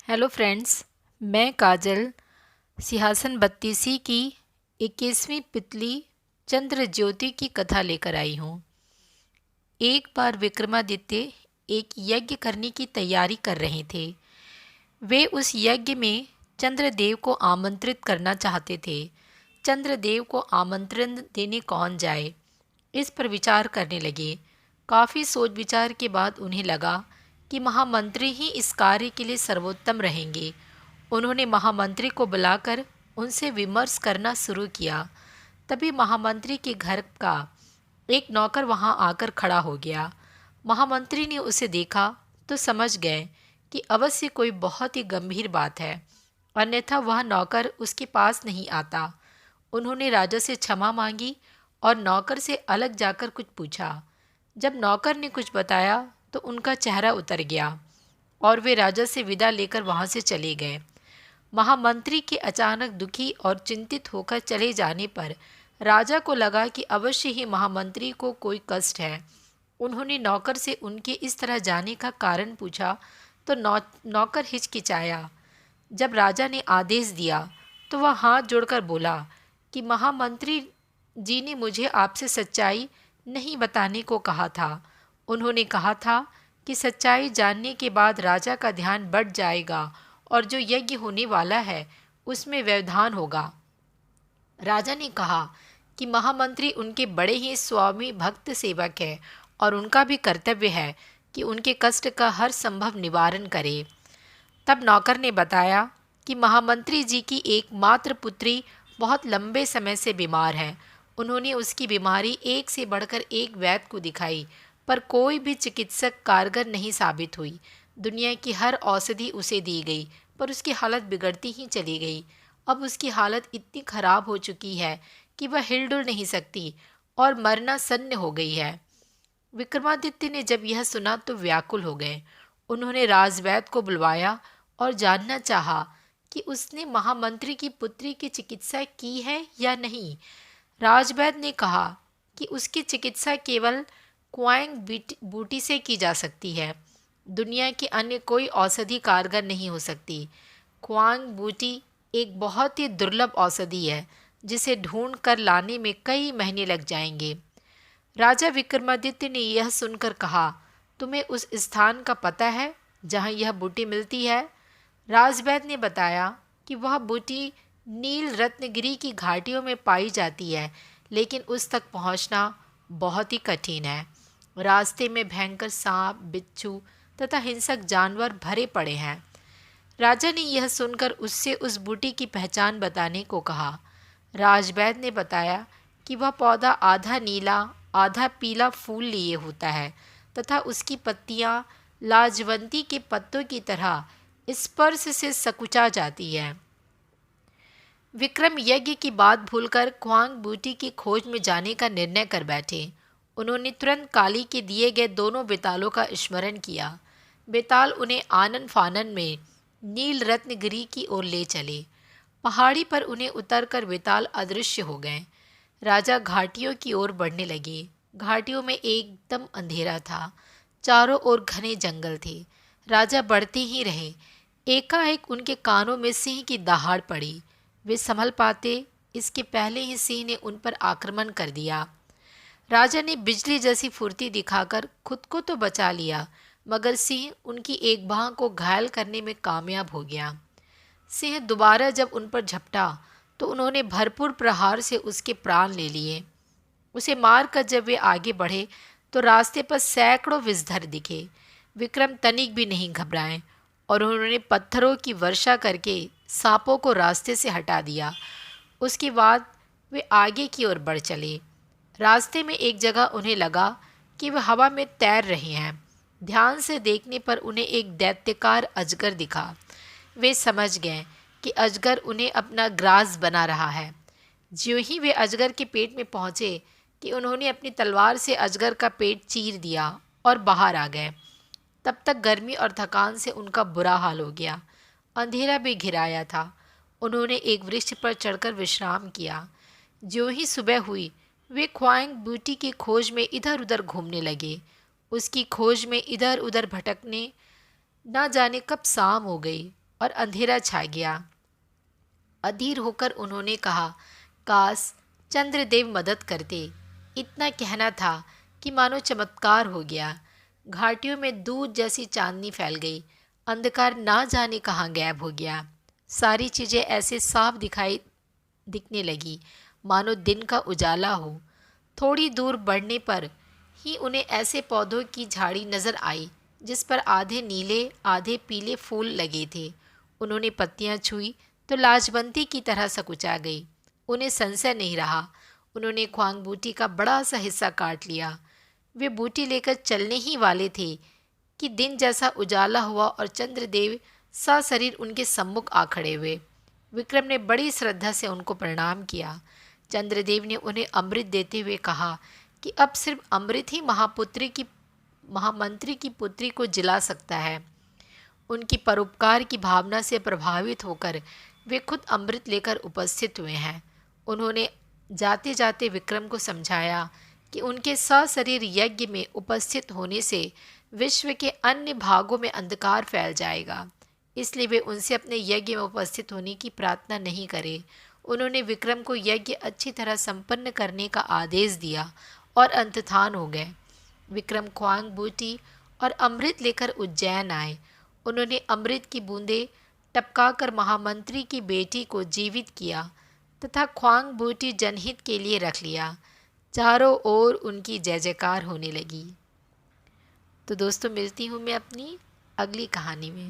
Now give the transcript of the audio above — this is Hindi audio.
हेलो फ्रेंड्स, मैं काजल सिंहासन बत्तीसी की 21वीं पितली चंद्र ज्योति की कथा लेकर आई हूँ। एक बार विक्रमादित्य एक यज्ञ करने की तैयारी कर रहे थे। वे उस यज्ञ में चंद्रदेव को आमंत्रित करना चाहते थे। चंद्रदेव को आमंत्रण देने कौन जाए, इस पर विचार करने लगे। काफ़ी सोच विचार के बाद उन्हें लगा कि महामंत्री ही इस कार्य के लिए सर्वोत्तम रहेंगे। उन्होंने महामंत्री को बुलाकर उनसे विमर्श करना शुरू किया। तभी महामंत्री के घर का एक नौकर वहां आकर खड़ा हो गया। महामंत्री ने उसे देखा तो समझ गए कि अवश्य कोई बहुत ही गंभीर बात है, अन्यथा वह नौकर उसके पास नहीं आता। उन्होंने राजा से क्षमा मांगी और नौकर से अलग जाकर कुछ पूछा। जब नौकर ने कुछ बताया तो उनका चेहरा उतर गया और वे राजा से विदा लेकर वहां से चले गए। महामंत्री के अचानक दुखी और चिंतित होकर चले जाने पर राजा को लगा कि अवश्य ही महामंत्री को कोई कष्ट है। उन्होंने नौकर से उनके इस तरह जाने का कारण पूछा तो नौकर हिचकिचाया। जब राजा ने आदेश दिया तो वह हाथ जोड़कर बोला कि महामंत्री जी ने मुझे आपसे सच्चाई नहीं बताने को कहा था। उन्होंने कहा था कि सच्चाई जानने के बाद राजा का ध्यान बढ़ जाएगा और जो यज्ञ होने वाला है उसमें व्यवधान होगा। राजा ने कहा कि महामंत्री उनके बड़े ही स्वामी भक्त सेवक है और उनका भी कर्तव्य है कि उनके कष्ट का हर संभव निवारण करे। तब नौकर ने बताया कि महामंत्री जी की एकमात्र पुत्री बहुत लंबे समय से बीमार है। उन्होंने उसकी बीमारी एक से बढ़कर एक वैद्य को दिखाई, पर कोई भी चिकित्सक कारगर नहीं साबित हुई। दुनिया की हर औषधि उसे दी गई, पर उसकी हालत बिगड़ती ही चली गई। अब उसकी हालत इतनी खराब हो चुकी है कि वह हिलडुल नहीं सकती और मरना सन्न हो गई है। विक्रमादित्य ने जब यह सुना तो व्याकुल हो गए। उन्होंने राजवैद्य को बुलवाया और जानना चाहा कि उसने महामंत्री की पुत्री की चिकित्सा की है या नहीं। राजवैद्य ने कहा कि उसकी चिकित्सा केवल क्वांग बूटी से की जा सकती है। दुनिया की अन्य कोई औषधि कारगर नहीं हो सकती। क्वांग बूटी एक बहुत ही दुर्लभ औषधि है जिसे ढूंढ कर लाने में कई महीने लग जाएंगे। राजा विक्रमादित्य ने यह सुनकर कहा, तुम्हें उस स्थान का पता है जहाँ यह बूटी मिलती है? राजवैद्य ने बताया कि वह बूटी नील रत्नगिरी की घाटियों में पाई जाती है, लेकिन उस तक पहुँचना बहुत ही कठिन है। रास्ते में भयंकर सांप, बिच्छू तथा हिंसक जानवर भरे पड़े हैं। राजा ने यह सुनकर उससे उस बूटी की पहचान बताने को कहा। राजवैद्य ने बताया कि वह पौधा आधा नीला आधा पीला फूल लिए होता है तथा उसकी पत्तियां लाजवंती के पत्तों की तरह स्पर्श से सकुचा जाती है। विक्रम यज्ञ की बात भूलकर क्वांग बूटी की खोज में जाने का निर्णय कर बैठे। उन्होंने तुरंत काली के दिए गए दोनों बेतालों का स्मरण किया। बेताल उन्हें आनन फानन में नील रत्नगिरी की ओर ले चले। पहाड़ी पर उन्हें उतरकर बेताल अदृश्य हो गए। राजा घाटियों की ओर बढ़ने लगे। घाटियों में एकदम अंधेरा था। चारों ओर घने जंगल थे। राजा बढ़ते ही रहे। एकाएक उनके कानों में सिंह की दहाड़ पड़ी। वे संभल पाते इसके पहले ही सिंह ने उन पर आक्रमण कर दिया। राजा ने बिजली जैसी फुर्ती दिखाकर खुद को तो बचा लिया, मगर सिंह उनकी एक बांह को घायल करने में कामयाब हो गया। सिंह दोबारा जब उन पर झपटा तो उन्होंने भरपूर प्रहार से उसके प्राण ले लिए। उसे मारकर जब वे आगे बढ़े तो रास्ते पर सैकड़ों विषधर दिखे। विक्रम तनिक भी नहीं घबराए और उन्होंने पत्थरों की वर्षा करके सांपों को रास्ते से हटा दिया। उसके बाद वे आगे की ओर बढ़ चले। रास्ते में एक जगह उन्हें लगा कि वे हवा में तैर रहे हैं। ध्यान से देखने पर उन्हें एक दैत्यकार अजगर दिखा। वे समझ गए कि अजगर उन्हें अपना ग्रास बना रहा है। ज्यों ही वे अजगर के पेट में पहुँचे कि उन्होंने अपनी तलवार से अजगर का पेट चीर दिया और बाहर आ गए। तब तक गर्मी और थकान से उनका बुरा हाल हो गया। अंधेरा भी घिराया था। उन्होंने एक वृक्ष पर चढ़कर विश्राम किया। ज्यों ही सुबह हुई वे ख्वांग बूटी की खोज में इधर उधर घूमने लगे। उसकी खोज में इधर उधर भटकने न जाने कब शाम हो गई। और अंधेरा छा गया। अधीर होकर उन्होंने कहा, काश चंद्रदेव मदद करते। इतना कहना था कि मानो चमत्कार हो गया। घाटियों में दूध जैसी चांदनी फैल गई। अंधकार ना जाने कहाँ गायब हो गया। सारी चीज़ें ऐसे साफ दिखने लगी मानो दिन का उजाला हो। थोड़ी दूर बढ़ने पर ही उन्हें ऐसे पौधों की झाड़ी नजर आई जिस पर आधे नीले आधे पीले फूल लगे थे। उन्होंने पत्तियां छुई तो लाजबंती की तरह सकुचा गई। उन्हें संशय नहीं रहा। उन्होंने ख्वांग बूटी का बड़ा सा हिस्सा काट लिया। वे बूटी लेकर चलने ही वाले थे कि दिन जैसा उजाला हुआ और चंद्रदेव सशरीर उनके सम्मुख आ खड़े हुए। विक्रम ने बड़ी श्रद्धा से उनको प्रणाम किया। चंद्रदेव ने उन्हें अमृत देते हुए कहा कि अब सिर्फ अमृत ही महामंत्री की पुत्री को जिला सकता है। उनकी परोपकार की भावना से प्रभावित होकर वे खुद अमृत लेकर उपस्थित हुए हैं। उन्होंने जाते जाते विक्रम को समझाया कि उनके सशरीर यज्ञ में उपस्थित होने से विश्व के अन्य भागों में अंधकार फैल जाएगा, इसलिए वे उनसे अपने यज्ञ में उपस्थित होने की प्रार्थना नहीं करें। उन्होंने विक्रम को यज्ञ अच्छी तरह संपन्न करने का आदेश दिया और अंतर्धान हो गए। विक्रम ख्वांग बूटी और अमृत लेकर उज्जैन आए। उन्होंने अमृत की बूंदें टपकाकर महामंत्री की बेटी को जीवित किया तथा ख्वांग बूटी जनहित के लिए रख लिया। चारों ओर उनकी जय जयकार होने लगी। तो दोस्तों, मिलती हूँ मैं अपनी अगली कहानी में।